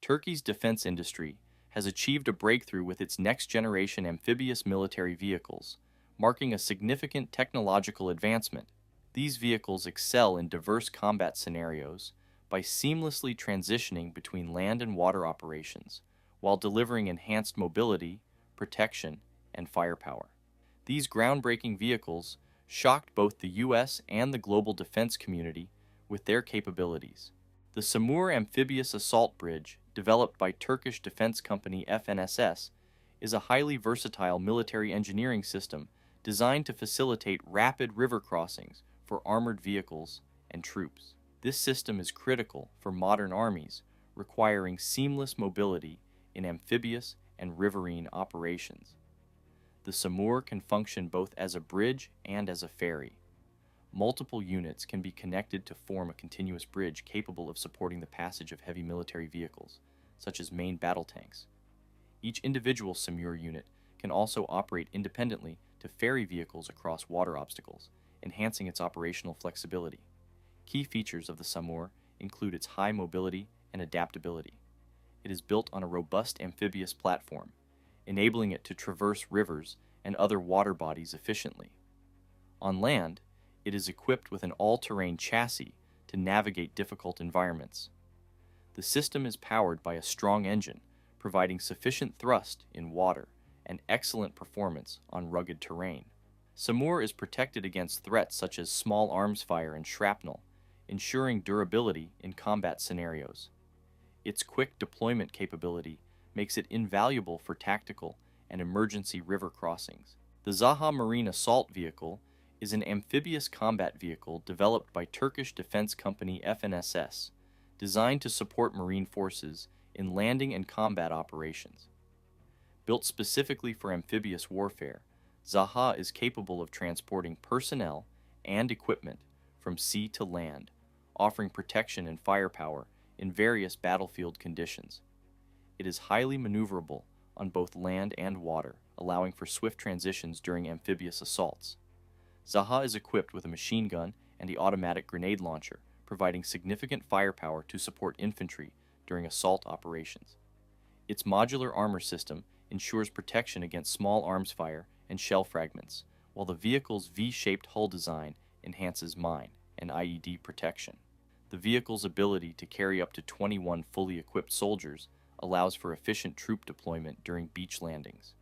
Turkey's defense industry has achieved a breakthrough with its next-generation amphibious military vehicles, marking a significant technological advancement. These vehicles excel in diverse combat scenarios by seamlessly transitioning between land and water operations, while delivering enhanced mobility, protection, and firepower. These groundbreaking vehicles shocked both the U.S. and the global defense community with their capabilities. The SAMUR amphibious assault bridge, developed by Turkish defense company FNSS, is a highly versatile military engineering system designed to facilitate rapid river crossings for armored vehicles and troops. This system is critical for modern armies, requiring seamless mobility in amphibious and riverine operations. The SAMUR can function both as a bridge and as a ferry. Multiple units can be connected to form a continuous bridge capable of supporting the passage of heavy military vehicles, such as main battle tanks. Each individual SAMUR unit can also operate independently to ferry vehicles across water obstacles, enhancing its operational flexibility. Key features of the SAMUR include its high mobility and adaptability. It is built on a robust amphibious platform, enabling it to traverse rivers and other water bodies efficiently. On land, it is equipped with an all-terrain chassis to navigate difficult environments. The system is powered by a strong engine, providing sufficient thrust in water and excellent performance on rugged terrain. SAMUR is protected against threats such as small arms fire and shrapnel, ensuring durability in combat scenarios. Its quick deployment capability makes it invaluable for tactical and emergency river crossings. The Zaha Marine Assault Vehicle is an amphibious combat vehicle developed by Turkish defense company FNSS, designed to support marine forces in landing and combat operations. Built specifically for amphibious warfare, Zaha is capable of transporting personnel and equipment from sea to land, offering protection and firepower in various battlefield conditions. It is highly maneuverable on both land and water, allowing for swift transitions during amphibious assaults. Zaha is equipped with a machine gun and the automatic grenade launcher, providing significant firepower to support infantry during assault operations. Its modular armor system ensures protection against small arms fire and shell fragments, while the vehicle's V-shaped hull design enhances mine and IED protection. The vehicle's ability to carry up to 21 fully equipped soldiers allows for efficient troop deployment during beach landings.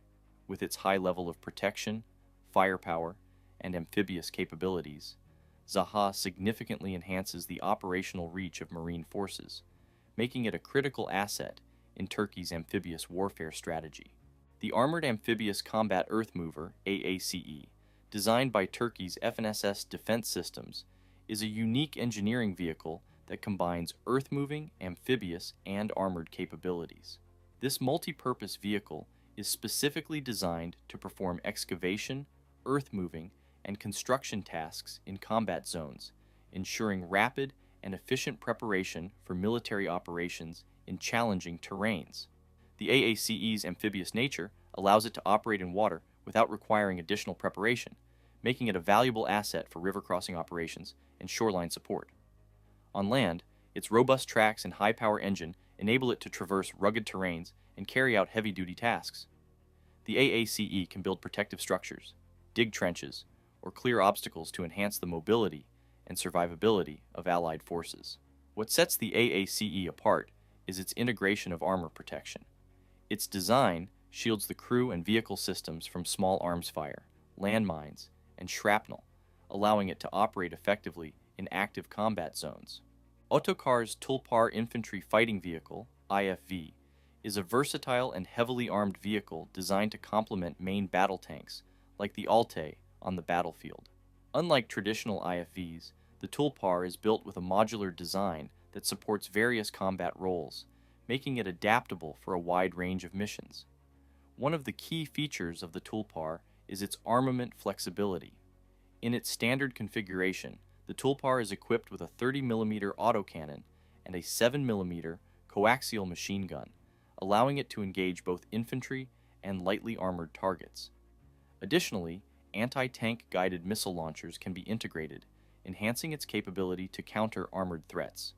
With its high level of protection, firepower, and amphibious capabilities, Zaha significantly enhances the operational reach of marine forces, making it a critical asset in Turkey's amphibious warfare strategy. The Armored Amphibious Combat Earth Mover, AACE, designed by Turkey's FNSS Defense Systems, is a unique engineering vehicle that combines earth-moving, amphibious, and armored capabilities. This multi-purpose vehicle is specifically designed to perform excavation, earth-moving, and construction tasks in combat zones, ensuring rapid and efficient preparation for military operations in challenging terrains. The AACE's amphibious nature allows it to operate in water without requiring additional preparation, making it a valuable asset for river crossing operations and shoreline support. On land, its robust tracks and high-power engine enable it to traverse rugged terrains and carry out heavy-duty tasks. The AACE can build protective structures, dig trenches, or clear obstacles to enhance the mobility and survivability of Allied forces. What sets the AACE apart is its integration of armor protection. Its design shields the crew and vehicle systems from small arms fire, landmines, and shrapnel, allowing it to operate effectively in active combat zones. Otokar's Tulpar Infantry Fighting Vehicle, IFV, is a versatile and heavily armed vehicle designed to complement main battle tanks, like the Altay, on the battlefield. Unlike traditional IFVs, the Tulpar is built with a modular design that supports various combat roles, making it adaptable for a wide range of missions. One of the key features of the Tulpar is its armament flexibility. In its standard configuration, the Tulpar is equipped with a 30mm autocannon and a 7mm coaxial machine gun, allowing it to engage both infantry and lightly armored targets. Additionally, anti-tank guided missile launchers can be integrated, enhancing its capability to counter armored threats.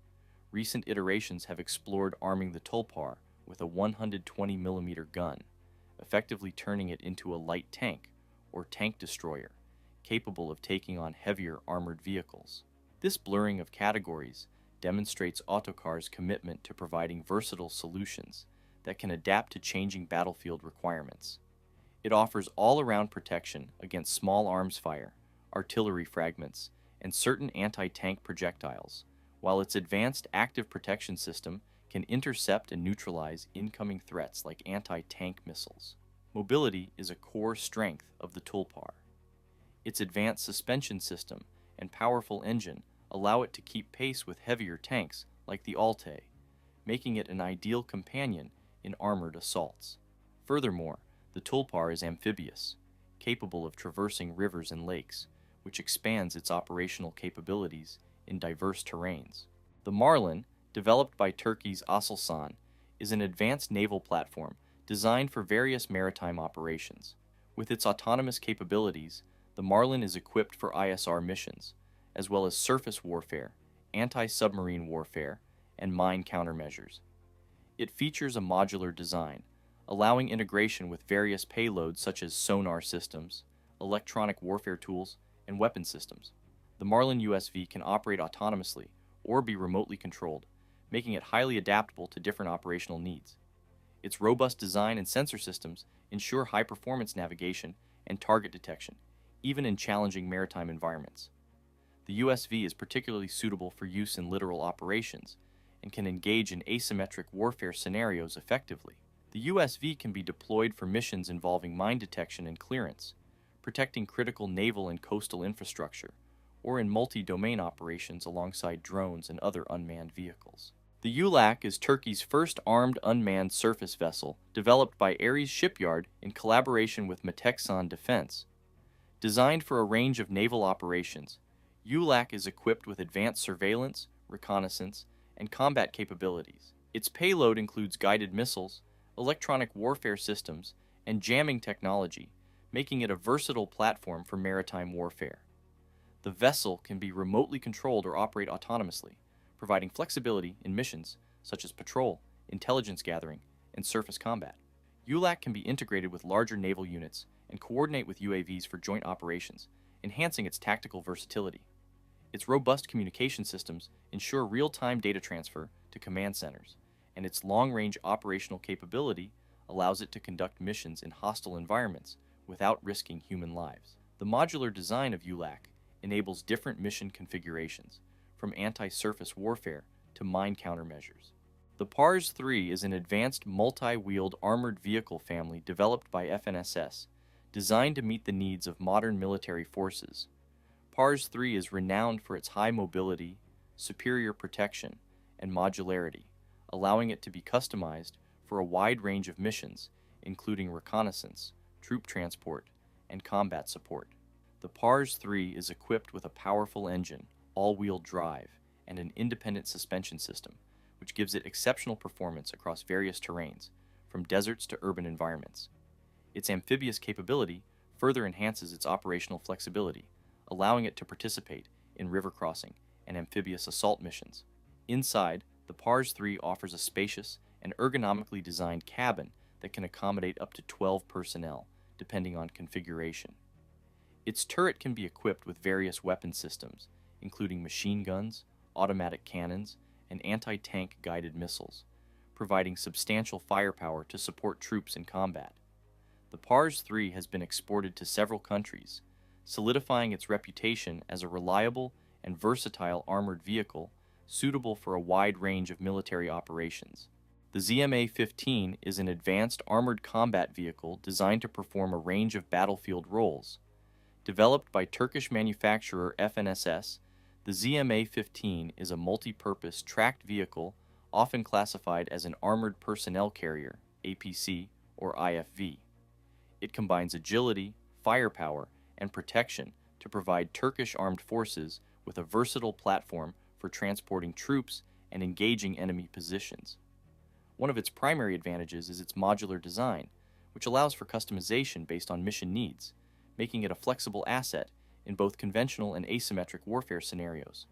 Recent iterations have explored arming the Tulpar with a 120mm gun, effectively turning it into a light tank or tank destroyer, capable of taking on heavier armored vehicles. This blurring of categories demonstrates Autocar's commitment to providing versatile solutions that can adapt to changing battlefield requirements. It offers all-around protection against small arms fire, artillery fragments, and certain anti-tank projectiles, while its advanced active protection system can intercept and neutralize incoming threats like anti-tank missiles. Mobility is a core strength of the Tulpar. Its advanced suspension system and powerful engine allow it to keep pace with heavier tanks like the Altay, making it an ideal companion in armored assaults. Furthermore, the Tulpar is amphibious, capable of traversing rivers and lakes, which expands its operational capabilities in diverse terrains. The Marlin, developed by Turkey's Aselsan, is an advanced naval platform designed for various maritime operations. With its autonomous capabilities, the Marlin is equipped for ISR missions, as well as surface warfare, anti-submarine warfare, and mine countermeasures. It features a modular design, allowing integration with various payloads such as sonar systems, electronic warfare tools, and weapon systems. The Marlin USV can operate autonomously or be remotely controlled, making it highly adaptable to different operational needs. Its robust design and sensor systems ensure high-performance navigation and target detection, even in challenging maritime environments. The USV is particularly suitable for use in littoral operations and can engage in asymmetric warfare scenarios effectively. The USV can be deployed for missions involving mine detection and clearance, protecting critical naval and coastal infrastructure, or in multi-domain operations alongside drones and other unmanned vehicles. The ULAQ is Turkey's first armed unmanned surface vessel, developed by AACE Shipyard in collaboration with Meteksan Defense. Designed for a range of naval operations, ULAQ is equipped with advanced surveillance, reconnaissance, and combat capabilities. Its payload includes guided missiles, electronic warfare systems, and jamming technology, making it a versatile platform for maritime warfare. The vessel can be remotely controlled or operate autonomously, providing flexibility in missions such as patrol, intelligence gathering, and surface combat. ULAQ can be integrated with larger naval units and coordinate with UAVs for joint operations, enhancing its tactical versatility. Its robust communication systems ensure real-time data transfer to command centers, and its long-range operational capability allows it to conduct missions in hostile environments without risking human lives. The modular design of ULAQ enables different mission configurations, from anti-surface warfare to mine countermeasures. The PARS 3 is an advanced multi-wheeled armored vehicle family developed by FNSS, designed to meet the needs of modern military forces. PARS 3 is renowned for its high mobility, superior protection, and modularity, allowing it to be customized for a wide range of missions, including reconnaissance, troop transport, and combat support. The PARS 3 is equipped with a powerful engine, all-wheel drive, and an independent suspension system, which gives it exceptional performance across various terrains, from deserts to urban environments. Its amphibious capability further enhances its operational flexibility, allowing it to participate in river crossing and amphibious assault missions. Inside, the PARS 3 offers a spacious and ergonomically designed cabin that can accommodate up to 12 personnel, depending on configuration. Its turret can be equipped with various weapon systems, including machine guns, automatic cannons, and anti-tank guided missiles, providing substantial firepower to support troops in combat. The PARS 3 has been exported to several countries, solidifying its reputation as a reliable and versatile armored vehicle suitable for a wide range of military operations. The ZMA-15 is an advanced armored combat vehicle designed to perform a range of battlefield roles. Developed by Turkish manufacturer FNSS, the ZMA-15 is a multi-purpose tracked vehicle often classified as an Armored Personnel Carrier, APC, or IFV. It combines agility, firepower, and protection to provide Turkish armed forces with a versatile platform for transporting troops and engaging enemy positions. One of its primary advantages is its modular design, which allows for customization based on mission needs, making it a flexible asset in both conventional and asymmetric warfare scenarios.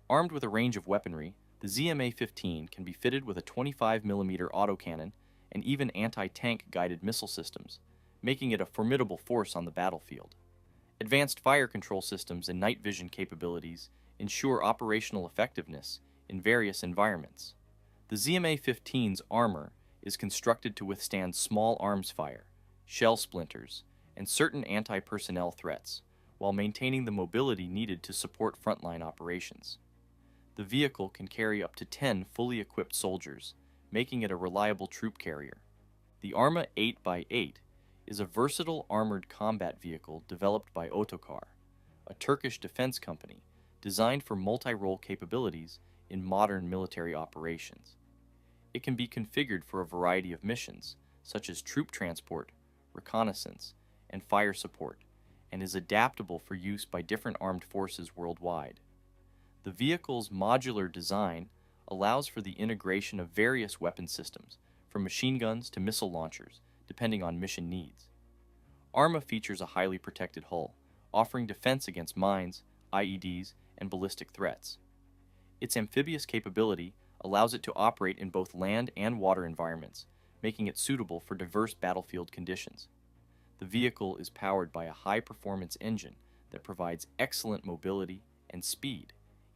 Armed with a range of weaponry The ZMA-15 can be fitted with a 25mm autocannon and even anti-tank guided missile systems, making it a formidable force on the battlefield. Advanced fire control systems and night vision capabilities ensure operational effectiveness in various environments. The ZMA-15's armor is constructed to withstand small arms fire, shell splinters, and certain anti-personnel threats, while maintaining the mobility needed to support frontline operations. The vehicle can carry up to 10 fully equipped soldiers, making it a reliable troop carrier. The Arma 8x8 is a versatile armored combat vehicle developed by Otokar, a Turkish defense company designed for multi-role capabilities in modern military operations. It can be configured for a variety of missions, such as troop transport, reconnaissance, and fire support, and is adaptable for use by different armed forces worldwide. The vehicle's modular design allows for the integration of various weapon systems, from machine guns to missile launchers, depending on mission needs. Arma features a highly protected hull, offering defense against mines, IEDs, and ballistic threats. Its amphibious capability allows it to operate in both land and water environments, making it suitable for diverse battlefield conditions. The vehicle is powered by a high-performance engine that provides excellent mobility and speed,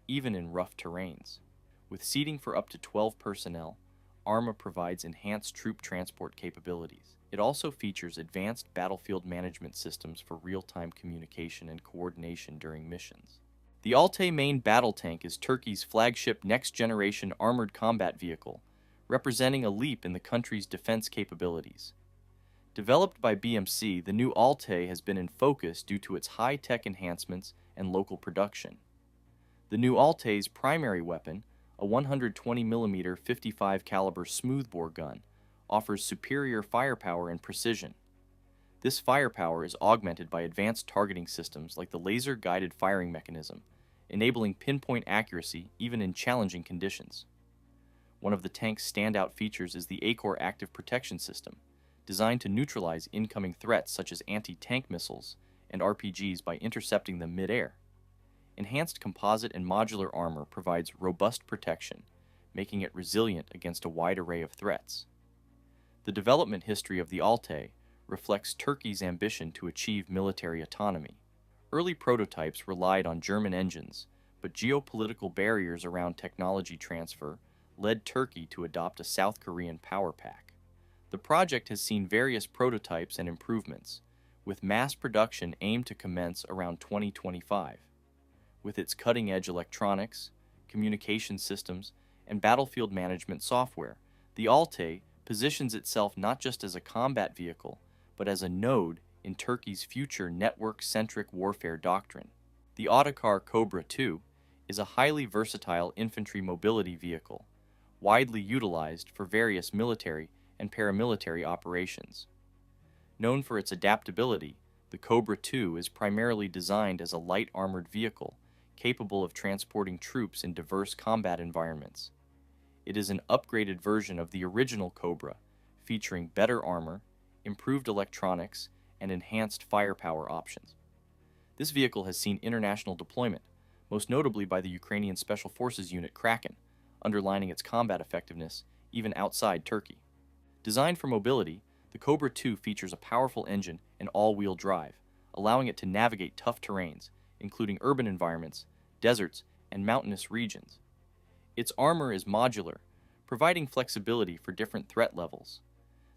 even in rough terrains. With seating for up to 12 personnel, Arma provides enhanced troop transport capabilities. It also features advanced battlefield management systems for real-time communication and coordination during missions. The Altay main battle tank is Turkey's flagship next-generation armored combat vehicle, representing a leap in the country's defense capabilities. Developed by BMC, the new Altay has been in focus due to its high-tech enhancements and local production. The new Altay's primary weapon, a 120mm 55 caliber smoothbore gun, offers superior firepower and precision. This firepower is augmented by advanced targeting systems like the laser-guided firing mechanism, enabling pinpoint accuracy even in challenging conditions. One of the tank's standout features is the AACE active protection system, designed to neutralize incoming threats such as anti-tank missiles and RPGs by intercepting them mid-air. Enhanced composite and modular armor provides robust protection, making it resilient against a wide array of threats. The development history of the Altay reflects Turkey's ambition to achieve military autonomy. Early prototypes relied on German engines, but geopolitical barriers around technology transfer led Turkey to adopt a South Korean power pack. The project has seen various prototypes and improvements, with mass production aimed to commence around 2025. With its cutting-edge electronics, communication systems, and battlefield management software, the Altay positions itself not just as a combat vehicle, but as a node in Turkey's future network-centric warfare doctrine. The Otokar Cobra II is a highly versatile infantry mobility vehicle, widely utilized for various military and paramilitary operations. Known for its adaptability, the Cobra II is primarily designed as a light armored vehicle capable of transporting troops in diverse combat environments. It is an upgraded version of the original Cobra, featuring better armor, improved electronics, and enhanced firepower options. This vehicle has seen international deployment, most notably by the Ukrainian Special Forces unit Kraken, underlining its combat effectiveness even outside Turkey. Designed for mobility, the Cobra II features a powerful engine and all-wheel drive, allowing it to navigate tough terrains, including urban environments, deserts, and mountainous regions. Its armor is modular, providing flexibility for different threat levels.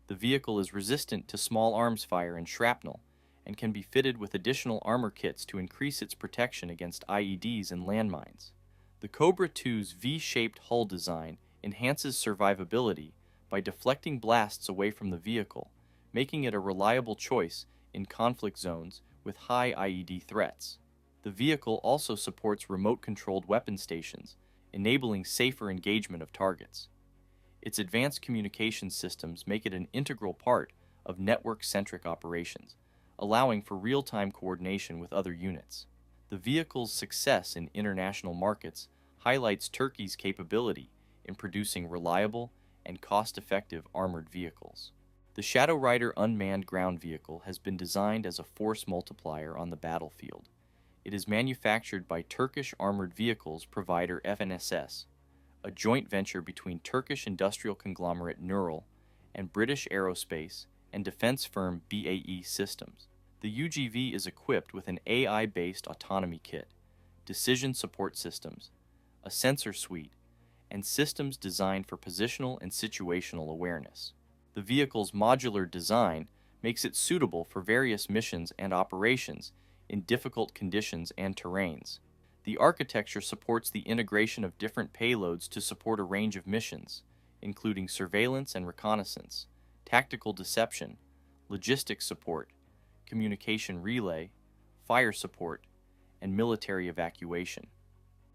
The vehicle is resistant to small arms fire and shrapnel, and can be fitted with additional armor kits to increase its protection against IEDs and landmines. The Cobra II's V-shaped hull design enhances survivability by deflecting blasts away from the vehicle, making it a reliable choice in conflict zones with high IED threats. The vehicle also supports remote-controlled weapon stations, enabling safer engagement of targets. Its advanced communication systems make it an integral part of network-centric operations, allowing for real-time coordination with other units. The vehicle's success in international markets highlights Turkey's capability in producing reliable and cost-effective armored vehicles. The Shadow Rider unmanned ground vehicle has been designed as a force multiplier on the battlefield. It is manufactured by Turkish armored vehicles provider FNSS, a joint venture between Turkish industrial conglomerate Neural and British aerospace and defense firm BAE Systems. The UGV is equipped with an AI-based autonomy kit, decision support systems, a sensor suite, and systems designed for positional and situational awareness. The vehicle's modular design makes it suitable for various missions and operations in difficult conditions and terrains. The architecture supports the integration of different payloads to support a range of missions, including surveillance and reconnaissance, tactical deception, logistics support, communication relay, fire support, and military evacuation.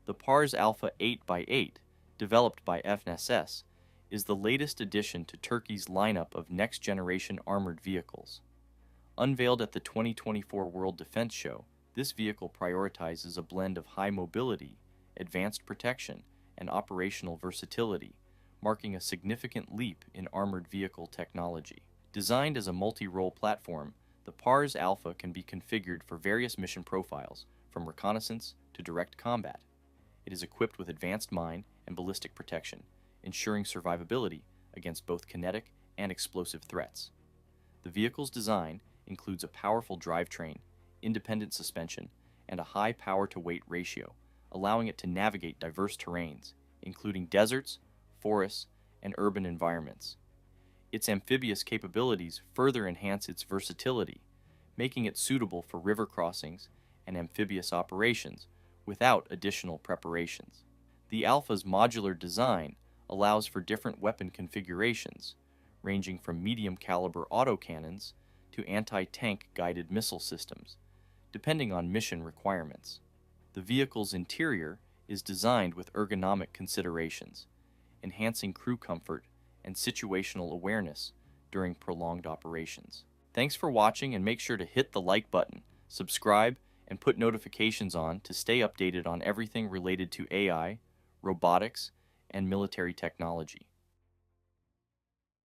The PARS Alpha 8x8, developed by FNSS, is the latest addition to Turkey's lineup of next-generation armored vehicles. Unveiled at the 2024 World Defense Show, this vehicle prioritizes a blend of high mobility, advanced protection, and operational versatility, marking a significant leap in armored vehicle technology. Designed as a multi-role platform, the PARS Alpha can be configured for various mission profiles, from reconnaissance to direct combat. It is equipped with advanced mine and ballistic protection, ensuring survivability against both kinetic and explosive threats. The vehicle's design includes a powerful drivetrain, independent suspension, and a high power-to-weight ratio, allowing it to navigate diverse terrains, including deserts, forests, and urban environments. Its amphibious capabilities further enhance its versatility, making it suitable for river crossings and amphibious operations without additional preparations. The Alpha's modular design allows for different weapon configurations, ranging from medium-caliber autocannons to anti-tank guided missile systems, depending on mission requirements. The vehicle's interior is designed with ergonomic considerations, enhancing crew comfort and situational awareness during prolonged operations. Thanks for watching, and make sure to hit the like button, subscribe, and put notifications on to stay updated on everything related to AI, robotics, and military technology.